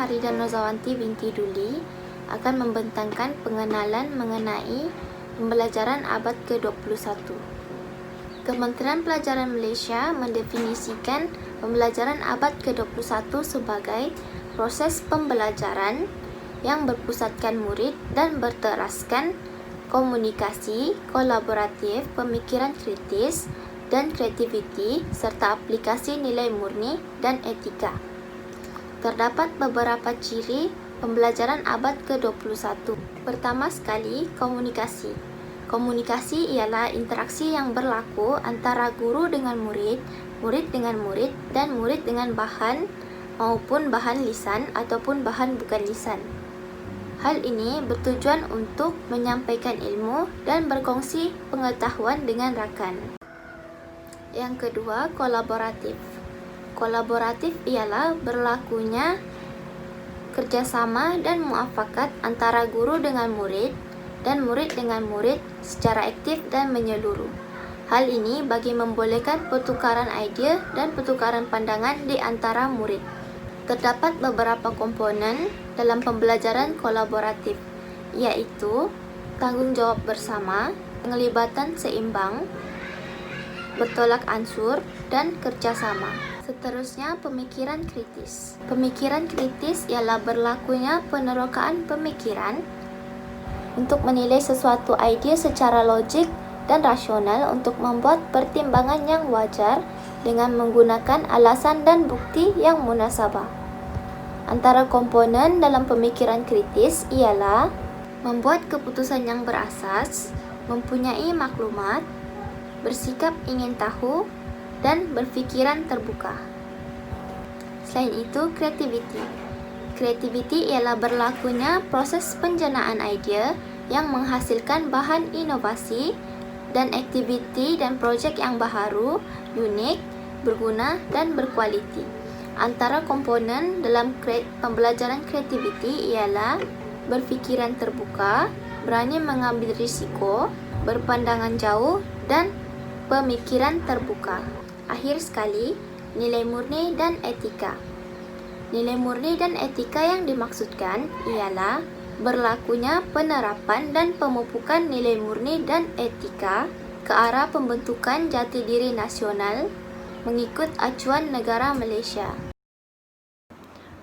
Farida Nozawanti binti Duli akan membentangkan pengenalan mengenai pembelajaran abad ke-21. Kementerian Pelajaran Malaysia mendefinisikan pembelajaran abad ke-21 sebagai proses pembelajaran yang berpusatkan murid dan berteraskan komunikasi, kolaboratif, pemikiran kritis dan kreativiti serta aplikasi nilai murni dan etika. Terdapat beberapa ciri pembelajaran abad ke-21. Pertama sekali, komunikasi. Komunikasi ialah interaksi yang berlaku antara guru dengan murid, murid dengan murid, dan murid dengan bahan maupun bahan lisan ataupun bahan bukan lisan. Hal ini bertujuan untuk menyampaikan ilmu dan berkongsi pengetahuan dengan rakan. Yang kedua, kolaboratif. Kolaboratif ialah berlakunya kerjasama dan muafakat antara guru dengan murid dan murid dengan murid secara aktif dan menyeluruh. Hal ini bagi membolehkan pertukaran idea dan pertukaran pandangan di antara murid. Terdapat beberapa komponen dalam pembelajaran kolaboratif, iaitu tanggungjawab bersama, penglibatan seimbang, bertolak ansur, dan kerjasama. Seterusnya, pemikiran kritis. Pemikiran kritis ialah berlakunya penerokaan pemikiran untuk menilai sesuatu idea secara logik dan rasional untuk membuat pertimbangan yang wajar dengan menggunakan alasan dan bukti yang munasabah. Antara komponen dalam pemikiran kritis ialah membuat keputusan yang berasas, mempunyai maklumat, bersikap ingin tahu, dan berfikiran terbuka. Selain itu, kreativiti. Kreativiti ialah berlakunya proses penjenaan idea yang menghasilkan bahan inovasi dan aktiviti dan projek yang baharu, unik, berguna, dan berkualiti. Antara komponen dalam pembelajaran kreativiti ialah berfikiran terbuka, berani mengambil risiko, berpandangan jauh, dan pemikiran terbuka. Akhir sekali, nilai murni dan etika. Nilai murni dan etika yang dimaksudkan ialah berlakunya penerapan dan pemupukan nilai murni dan etika ke arah pembentukan jati diri nasional mengikut acuan negara Malaysia.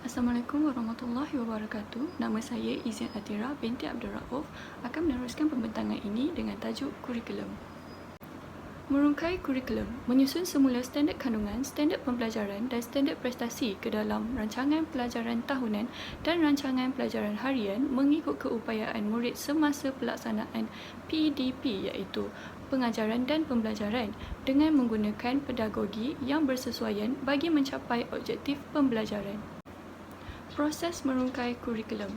Assalamualaikum warahmatullahi wabarakatuh. Nama saya Izian Atira binti Abdul Rauf akan meneruskan pembentangan ini dengan tajuk kurikulum. Merungkai kurikulum, menyusun semula standard kandungan, standard pembelajaran dan standard prestasi ke dalam rancangan pelajaran tahunan dan rancangan pelajaran harian mengikut keupayaan murid semasa pelaksanaan PDP iaitu pengajaran dan pembelajaran dengan menggunakan pedagogi yang bersesuaian bagi mencapai objektif pembelajaran. Proses merungkai kurikulum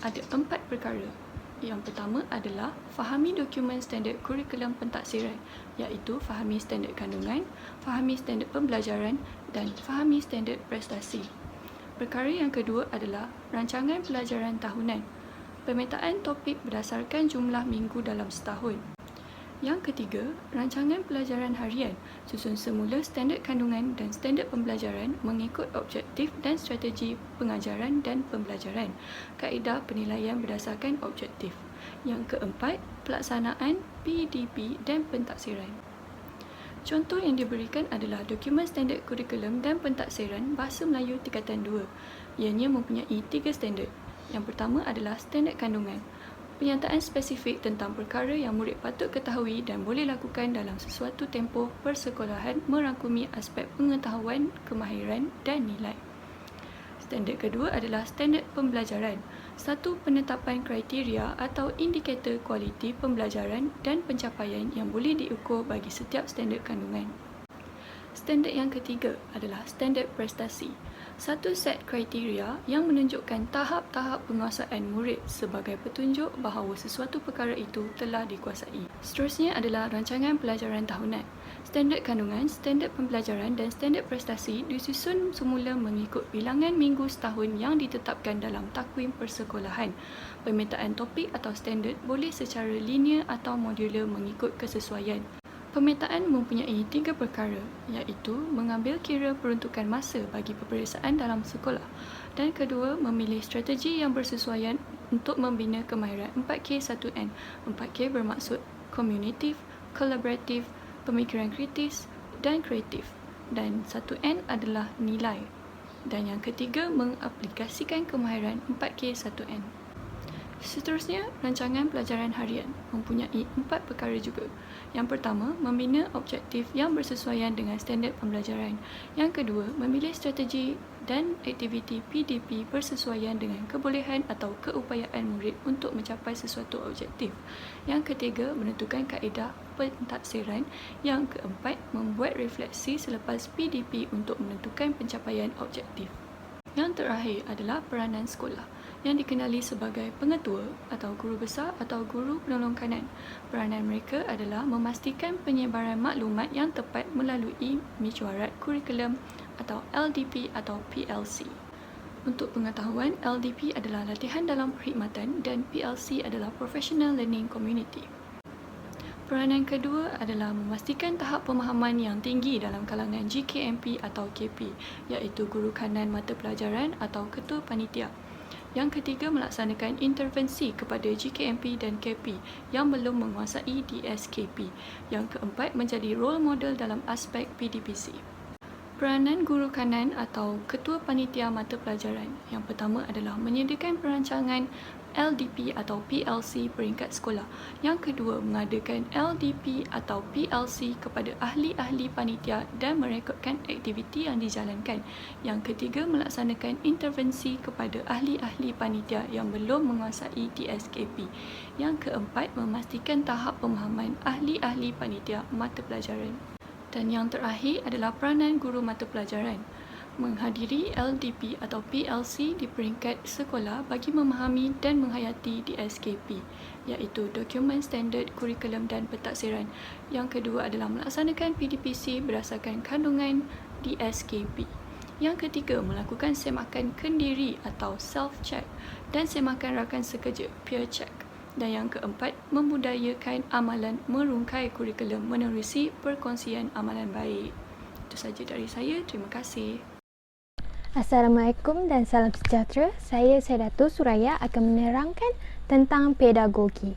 ada 4 perkara. Yang pertama adalah fahami dokumen standard kurikulum pentaksiran, iaitu fahami standard kandungan, fahami standard pembelajaran dan fahami standard prestasi. Perkara yang kedua adalah rancangan pelajaran tahunan. Pemetaan topik berdasarkan jumlah minggu dalam setahun. Yang ketiga, rancangan pelajaran harian, susun semula standard kandungan dan standard pembelajaran mengikut objektif dan strategi pengajaran dan pembelajaran, kaedah penilaian berdasarkan objektif. Yang keempat, pelaksanaan PDP dan pentaksiran. Contoh yang diberikan adalah dokumen standard kurikulum dan pentaksiran Bahasa Melayu tingkatan 2. Ianya mempunyai 3 standard. Yang pertama adalah standard kandungan. Penyataan spesifik tentang perkara yang murid patut ketahui dan boleh lakukan dalam sesuatu tempoh persekolahan merangkumi aspek pengetahuan, kemahiran dan nilai. Standard kedua adalah standard pembelajaran. Satu penetapan kriteria atau indikator kualiti pembelajaran dan pencapaian yang boleh diukur bagi setiap standard kandungan. Standard yang ketiga adalah standard prestasi. Satu set kriteria yang menunjukkan tahap-tahap penguasaan murid sebagai petunjuk bahawa sesuatu perkara itu telah dikuasai. Seterusnya adalah rancangan pelajaran tahunan. Standard kandungan, standard pembelajaran dan standard prestasi disusun semula mengikut bilangan minggu setahun yang ditetapkan dalam takwim persekolahan. Pemetaan topik atau standard boleh secara linear atau modular mengikut kesesuaian. Pemetaan mempunyai 3 perkara, iaitu mengambil kira peruntukan masa bagi peperiksaan dalam sekolah, dan kedua, memilih strategi yang bersesuaian untuk membina kemahiran 4K1N. 4K bermaksud komunitif, kolaboratif, pemikiran kritis dan kreatif, dan 1N adalah nilai. Dan yang ketiga, mengaplikasikan kemahiran 4K1N. Seterusnya, rancangan pelajaran harian mempunyai 4 perkara juga. Yang pertama, membina objektif yang bersesuaian dengan standard pembelajaran. Yang kedua, memilih strategi dan aktiviti PDP bersesuaian dengan kebolehan atau keupayaan murid untuk mencapai sesuatu objektif. Yang ketiga, menentukan kaedah pentaksiran. Yang keempat, membuat refleksi selepas PDP untuk menentukan pencapaian objektif. Yang terakhir adalah peranan sekolah, yang dikenali sebagai pengetua atau guru besar atau guru penolong kanan. Peranan mereka adalah memastikan penyebaran maklumat yang tepat melalui mesyuarat kurikulum atau LDP atau PLC. Untuk pengetahuan, LDP adalah latihan dalam perkhidmatan dan PLC adalah Professional Learning Community. Peranan kedua adalah memastikan tahap pemahaman yang tinggi dalam kalangan GKMP atau KP, iaitu guru kanan mata pelajaran atau ketua panitia. Yang ketiga, melaksanakan intervensi kepada GKMP dan KP yang belum menguasai DSKP. Yang keempat, menjadi role model dalam aspek PDPC. Peranan guru kanan atau ketua panitia mata pelajaran. Yang pertama adalah menyediakan perancangan LDP atau PLC peringkat sekolah. Yang kedua, mengadakan LDP atau PLC kepada ahli-ahli panitia dan merekodkan aktiviti yang dijalankan. Yang ketiga, melaksanakan intervensi kepada ahli-ahli panitia yang belum menguasai DSKP. Yang keempat, memastikan tahap pemahaman ahli-ahli panitia mata pelajaran. Dan yang terakhir adalah peranan guru mata pelajaran, menghadiri LDP atau PLC di peringkat sekolah bagi memahami dan menghayati DSKP, iaitu Dokumen Standard Kurikulum dan Pentaksiran. Yang kedua adalah melaksanakan PDPC berdasarkan kandungan DSKP. Yang ketiga, melakukan semakan kendiri atau self-check dan semakan rakan sekerja peer check. Dan yang keempat, membudayakan amalan merungkai kurikulum menerusi perkongsian amalan baik. Itu sahaja dari saya. Terima kasih. Assalamualaikum dan salam sejahtera. Saya Saidatu Suraya akan menerangkan tentang pedagogi.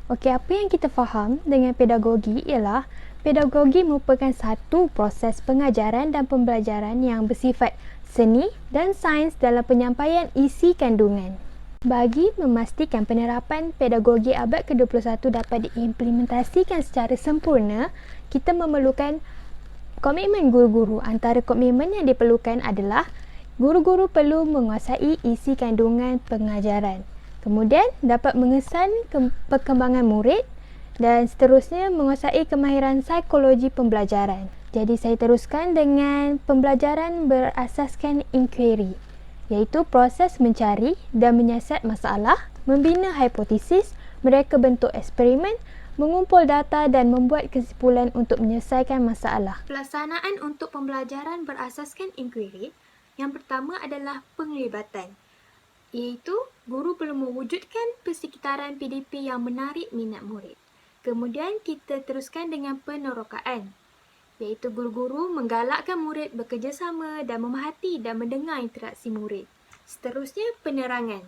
Okey, apa yang kita faham dengan pedagogi ialah pedagogi merupakan satu proses pengajaran dan pembelajaran yang bersifat seni dan sains dalam penyampaian isi kandungan. Bagi memastikan penerapan pedagogi abad ke-21 dapat diimplementasikan secara sempurna, kita memerlukan komitmen guru-guru. Antara komitmen yang diperlukan adalah guru-guru perlu menguasai isi kandungan pengajaran. Kemudian dapat mengesan perkembangan murid dan seterusnya menguasai kemahiran psikologi pembelajaran. Jadi saya teruskan dengan pembelajaran berasaskan inquiry, iaitu proses mencari dan menyiasat masalah, membina hipotesis, mereka bentuk eksperimen, mengumpul data dan membuat kesimpulan untuk menyelesaikan masalah. Pelaksanaan untuk pembelajaran berasaskan inquiry, yang pertama adalah penglibatan, iaitu guru perlu mewujudkan persekitaran PDP yang menarik minat murid. Kemudian kita teruskan dengan penerokaan, iaitu guru-guru menggalakkan murid bekerjasama dan memerhati dan mendengar interaksi murid. Seterusnya, penerangan.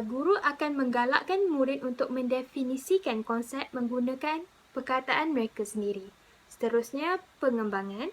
Guru akan menggalakkan murid untuk mendefinisikan konsep menggunakan perkataan mereka sendiri. Seterusnya, pengembangan.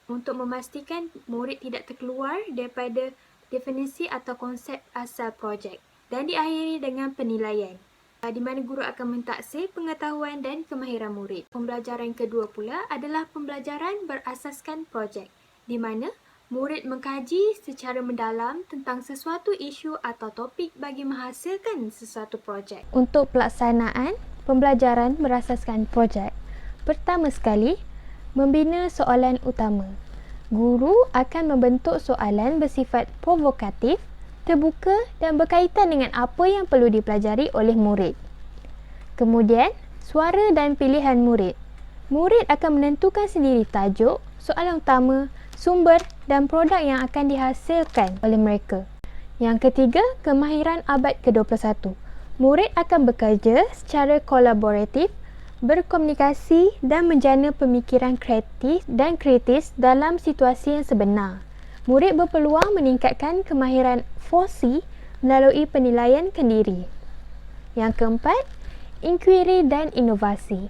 Untuk memastikan murid tidak terkeluar daripada definisi atau konsep asal projek. Dan diakhiri dengan penilaian, di mana guru akan mentaksir pengetahuan dan kemahiran murid. Pembelajaran kedua pula adalah pembelajaran berasaskan projek, di mana murid mengkaji secara mendalam tentang sesuatu isu atau topik bagi menghasilkan sesuatu projek. Untuk pelaksanaan pembelajaran berasaskan projek, pertama sekali, membina soalan utama. Guru akan membentuk soalan bersifat provokatif, terbuka dan berkaitan dengan apa yang perlu dipelajari oleh murid. Kemudian, suara dan pilihan murid. Murid akan menentukan sendiri tajuk, soalan utama, sumber dan produk yang akan dihasilkan oleh mereka. Yang ketiga, kemahiran abad ke-21. Murid akan bekerja secara kolaboratif, berkomunikasi dan menjana pemikiran kreatif dan kritis dalam situasi yang sebenar. Murid berpeluang meningkatkan kemahiran 4C melalui penilaian kendiri. Yang keempat, inquiry dan inovasi,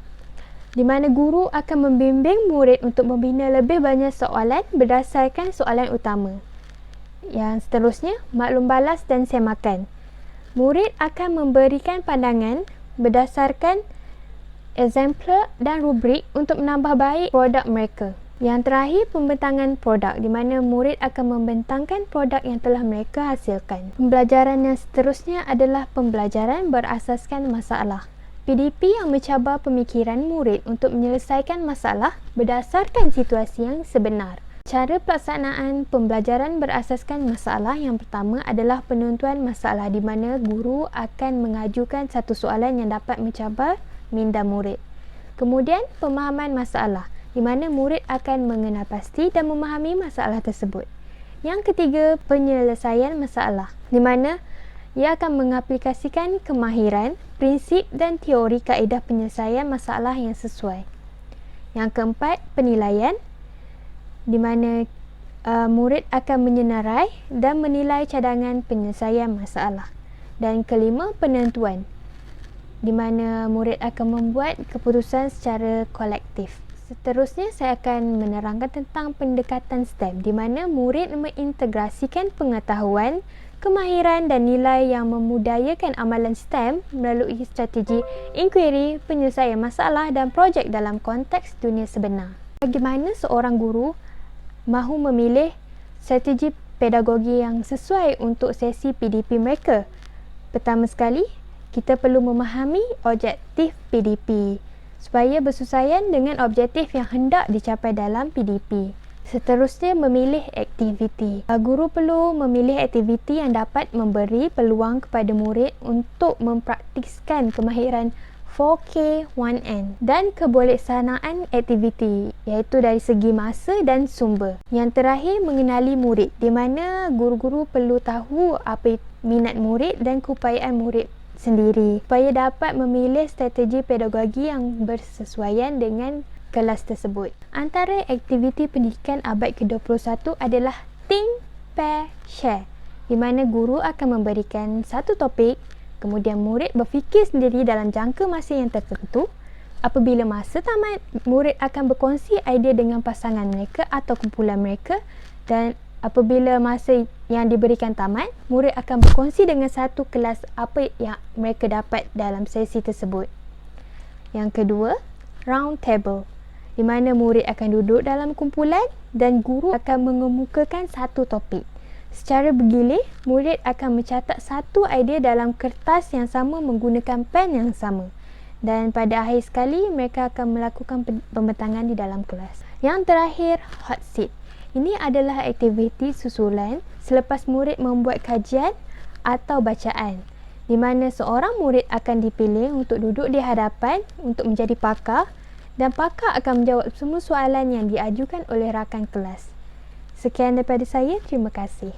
di mana guru akan membimbing murid untuk membina lebih banyak soalan berdasarkan soalan utama. Yang seterusnya, maklum balas dan semakan. Murid akan memberikan pandangan berdasarkan exemplar dan rubrik untuk menambah baik produk mereka. Yang terakhir, pembentangan produk, di mana murid akan membentangkan produk yang telah mereka hasilkan. Pembelajaran yang seterusnya adalah pembelajaran berasaskan masalah. PDP yang mencabar pemikiran murid untuk menyelesaikan masalah berdasarkan situasi yang sebenar. Cara pelaksanaan pembelajaran berasaskan masalah yang pertama adalah penentuan masalah, di mana guru akan mengajukan satu soalan yang dapat mencabar minda murid. Kemudian, pemahaman masalah, di mana murid akan mengenal pasti dan memahami masalah tersebut. Yang ketiga, penyelesaian masalah, di mana ia akan mengaplikasikan kemahiran, prinsip dan teori kaedah penyelesaian masalah yang sesuai. Yang keempat, penilaian, di mana murid akan menyenarai dan menilai cadangan penyelesaian masalah. Dan kelima, penentuan, di mana murid akan membuat keputusan secara kolektif. Seterusnya, saya akan menerangkan tentang pendekatan STEM, di mana murid mengintegrasikan pengetahuan, kemahiran dan nilai yang memudayakan amalan STEM melalui strategi inquiry, penyelesaian masalah dan projek dalam konteks dunia sebenar. Bagaimana seorang guru mahu memilih strategi pedagogi yang sesuai untuk sesi PDP mereka? Pertama sekali, kita perlu memahami objektif PDP supaya bersesuaian dengan objektif yang hendak dicapai dalam PDP. Seterusnya, memilih aktiviti. Guru perlu memilih aktiviti yang dapat memberi peluang kepada murid untuk mempraktiskan kemahiran 4K1N dan kebolehsanaan aktiviti, iaitu dari segi masa dan sumber. Yang terakhir, mengenali murid, di mana guru-guru perlu tahu apa minat murid dan keupayaan murid sendiri supaya dapat memilih strategi pedagogi yang bersesuaian dengan kelas tersebut. Antara aktiviti pendidikan abad ke-21 adalah Think, Pair, Share, di mana guru akan memberikan satu topik, kemudian murid berfikir sendiri dalam jangka masa yang tertentu. Apabila masa tamat, murid akan berkongsi idea dengan pasangan mereka atau kumpulan mereka, dan apabila masa yang diberikan tamat, murid akan berkongsi dengan satu kelas apa yang mereka dapat dalam sesi tersebut. Yang kedua, round table, di mana murid akan duduk dalam kumpulan dan guru akan mengemukakan satu topik. Secara bergilir, murid akan mencatat satu idea dalam kertas yang sama menggunakan pen yang sama. Dan pada akhir sekali, mereka akan melakukan pembentangan di dalam kelas. Yang terakhir, hot seat. Ini adalah aktiviti susulan selepas murid membuat kajian atau bacaan, di mana seorang murid akan dipilih untuk duduk di hadapan untuk menjadi pakar, dan pakar akan menjawab semua soalan yang diajukan oleh rakan kelas. Sekian daripada saya, terima kasih.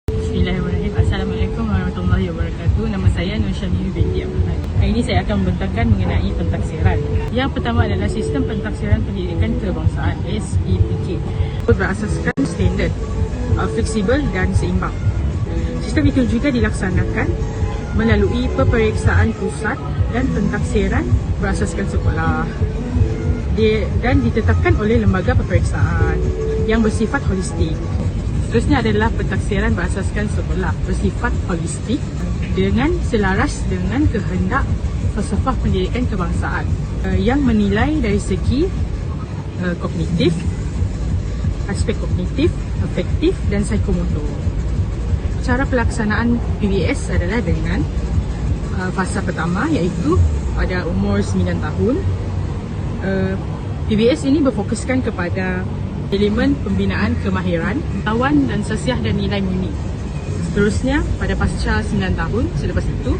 Bismillahirrahmanirrahim. Assalamualaikum warahmatullahi wabarakatuh. Nama saya Nur Syamini binti Abdullah. Hari ini saya akan membentangkan mengenai pentaksiran. Yang pertama adalah sistem pentaksiran pendidikan kebangsaan SPPK. Berasaskan standard, fleksibel dan seimbang. Sistem itu juga dilaksanakan melalui peperiksaan pusat dan pentaksiran berasaskan sekolah dan ditetapkan oleh lembaga peperiksaan yang bersifat holistik. Seterusnya adalah pentaksiran berasaskan sekolah bersifat holistik dengan selaras dengan kehendak falsafah pendidikan kebangsaan yang menilai dari segi kognitif, aspek kognitif, afektif dan psikomotor. Cara pelaksanaan PBS adalah dengan fasa pertama, iaitu pada umur 9 tahun. PBS ini berfokuskan kepada elemen pembinaan kemahiran, pengetahuan dan sosial dan nilai murni. Seterusnya, pada pasca 9 tahun selepas itu,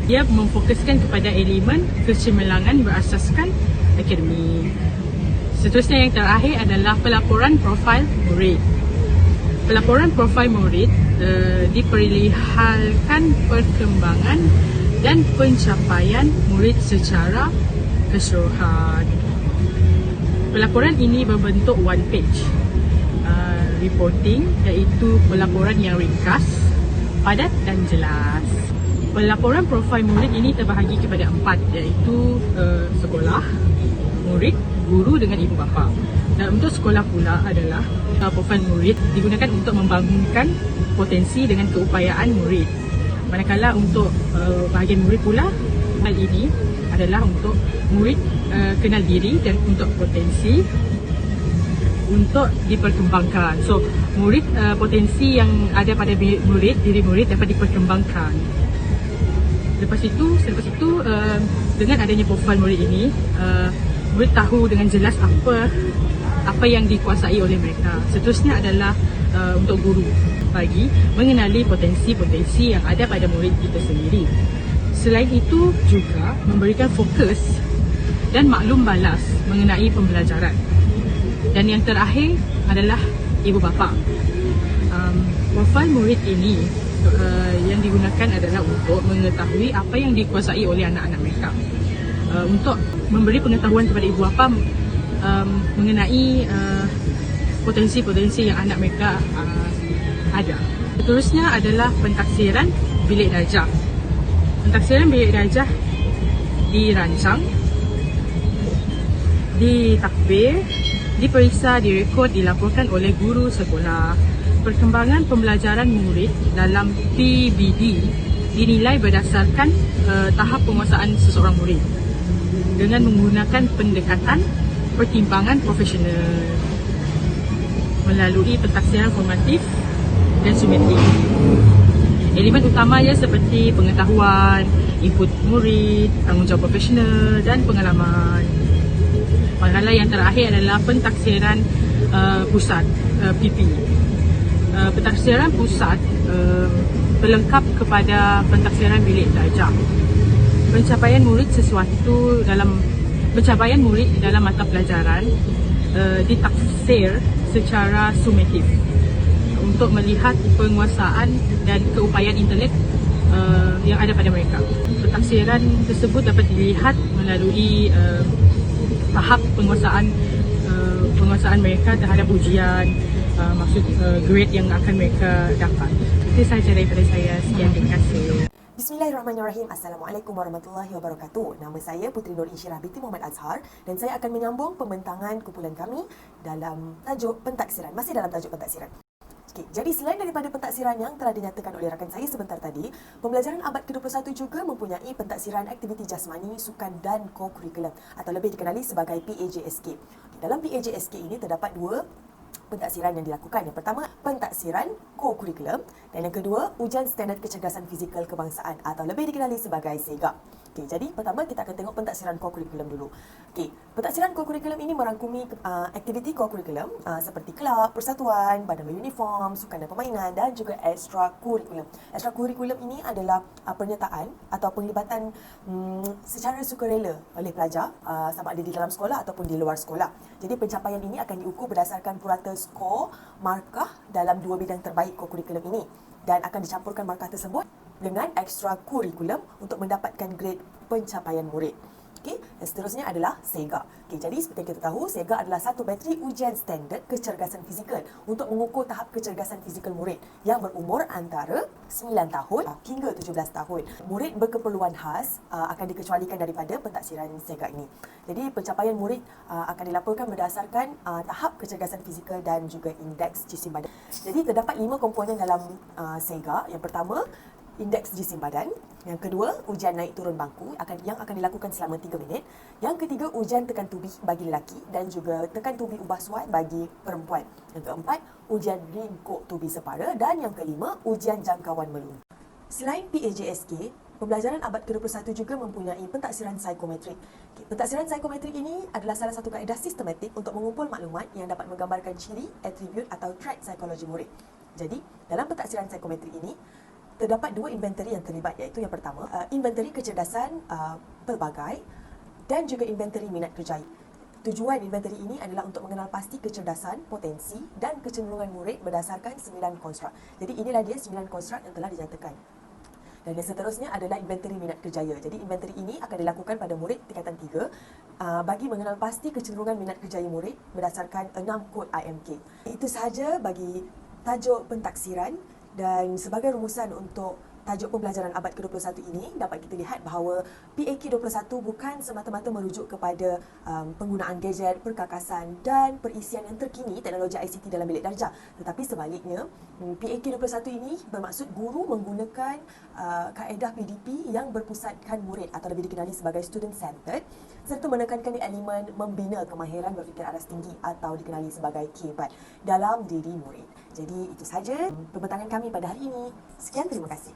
dia memfokuskan kepada elemen kecemerlangan berasaskan akademik. Seterusnya yang terakhir adalah pelaporan profil murid. Pelaporan profil murid diperlihatkan perkembangan dan pencapaian murid secara keseluruhan. Pelaporan ini berbentuk one page reporting, iaitu pelaporan yang ringkas, padat dan jelas. Pelaporan profil murid ini terbahagi kepada 4, iaitu sekolah, murid, guru dengan ibu bapa. Dan untuk sekolah pula adalah profil murid digunakan untuk membangunkan potensi dengan keupayaan murid. Manakala untuk bahagian murid pula, hal ini adalah untuk murid kenal diri dan untuk potensi untuk diperkembangkan. So, murid potensi yang ada pada diri murid dapat diperkembangkan. Selepas itu dengan adanya profil murid ini, murid tahu dengan jelas apa yang dikuasai oleh mereka. Seterusnya adalah untuk guru bagi mengenali potensi-potensi yang ada pada murid kita sendiri. Selain itu juga memberikan fokus dan maklum balas mengenai pembelajaran. Dan yang terakhir adalah ibu bapa. Profil murid ini yang digunakan adalah untuk mengetahui apa yang dikuasai oleh anak-anak mereka. Untuk memberi pengetahuan kepada ibu bapa mengenai potensi-potensi yang anak mereka ada. Seterusnya adalah pentaksiran bilik darjah. Pentaksiran bilik darjah dirancang, ditakbir, diperiksa, direkod, dilaporkan oleh guru sekolah. Perkembangan pembelajaran murid dalam PBD dinilai berdasarkan tahap penguasaan seseorang murid dengan menggunakan pendekatan pertimbangan profesional melalui pentaksiran formatif dan sumatif. Elemen utamanya seperti pengetahuan, input murid, tanggungjawab profesional dan pengalaman. Manakala yang terakhir adalah pentaksiran pusat, PP. Pentaksiran pusat pelengkap kepada pentaksiran bilik darjah. Pencapaian murid dalam mata pelajaran ditaksir secara sumatif untuk melihat penguasaan dan keupayaan intelek yang ada pada mereka. Pentaksiran tersebut dapat dilihat melalui tahap penguasaan mereka terhadap ujian, grade yang akan mereka dapat. Itu sahaja daripada saya. Sekian, terima kasih. Bismillahirrahmanirrahim. Assalamualaikum warahmatullahi wabarakatuh. Nama saya Puteri Nur Insyirah binti Muhammad Azhar dan saya akan menyambung pembentangan kumpulan kami dalam tajuk pentaksiran. Masih dalam tajuk pentaksiran. Okay, jadi selain daripada pentaksiran yang telah dinyatakan oleh rakan saya sebentar tadi, pembelajaran abad ke-21 juga mempunyai pentaksiran aktiviti jasmani, sukan dan co-curriculum atau lebih dikenali sebagai PAJSK. Okay, dalam PAJSK ini terdapat dua pentaksiran yang dilakukan. Yang pertama, pentaksiran co-curriculum dan yang kedua, ujian standard kecergasan fizikal kebangsaan atau lebih dikenali sebagai SEGA. Okay, jadi pertama kita akan tengok pentaksiran co-curriculum dulu. Okay, pentaksiran co-curriculum ini merangkumi aktiviti co-curriculum seperti kelab, persatuan, badan beruniform, sukan dan permainan dan juga extra-curriculum. Extra-curriculum ini adalah penyertaan atau penglibatan secara sukarela oleh pelajar sama ada di dalam sekolah ataupun di luar sekolah. Jadi pencapaian ini akan diukur berdasarkan purata skor markah dalam dua bidang terbaik co-curriculum ini dan akan dicampurkan markah tersebut dengan ekstra kurikulum untuk mendapatkan grade pencapaian murid. Okey, dan seterusnya adalah SEGA. Okey, jadi seperti yang kita tahu, SEGA adalah satu bateri ujian standard kecergasan fizikal untuk mengukur tahap kecergasan fizikal murid yang berumur antara 9 tahun hingga 17 tahun. Murid berkeperluan khas akan dikecualikan daripada pentaksiran SEGA ini. Jadi pencapaian murid akan dilaporkan berdasarkan tahap kecergasan fizikal dan juga indeks jisim badan. Jadi terdapat 5 komponen dalam SEGA. Yang pertama, indeks jisim badan. Yang kedua, ujian naik turun bangku yang akan dilakukan selama 3 minit. Yang ketiga, ujian tekan tubih bagi lelaki dan juga tekan tubih ubah suai bagi perempuan. Yang keempat, ujian ringkuk tubih separa dan yang kelima, ujian jangkauan melulu. Selain PAJSK, pembelajaran abad ke-21 juga mempunyai pentaksiran psikometrik. Pentaksiran psikometrik ini adalah salah satu kaedah sistematik untuk mengumpul maklumat yang dapat menggambarkan ciri, atribut atau trait psikologi murid. Jadi, dalam pentaksiran psikometrik ini, terdapat dua inventari yang terlibat, iaitu yang pertama, inventari kecerdasan pelbagai dan juga inventari minat kerjaya. Tujuan inventari ini adalah untuk mengenal pasti kecerdasan, potensi dan kecenderungan murid berdasarkan 9 konstruk. Jadi inilah dia 9 konstruk yang telah dinyatakan. Dan yang seterusnya adalah inventari minat kerjaya. Jadi inventari ini akan dilakukan pada murid tingkatan 3 bagi mengenal pasti kecenderungan minat kerjaya murid berdasarkan 6 kod IMK. Itu sahaja bagi tajuk pentaksiran, dan sebagai rumusan untuk tajuk pembelajaran abad ke-21 ini, dapat kita lihat bahawa PAK21 bukan semata-mata merujuk kepada penggunaan gadget, perkakasan dan perisian yang terkini teknologi ICT dalam bilik darjah. Tetapi sebaliknya, PAK21 ini bermaksud guru menggunakan kaedah PDP yang berpusatkan murid atau lebih dikenali sebagai student-centered, serta menekankan elemen membina kemahiran berfikir aras tinggi atau dikenali sebagai KBAT dalam diri murid. Jadi itu sahaja pembentangan kami pada hari ini. Sekian, terima kasih.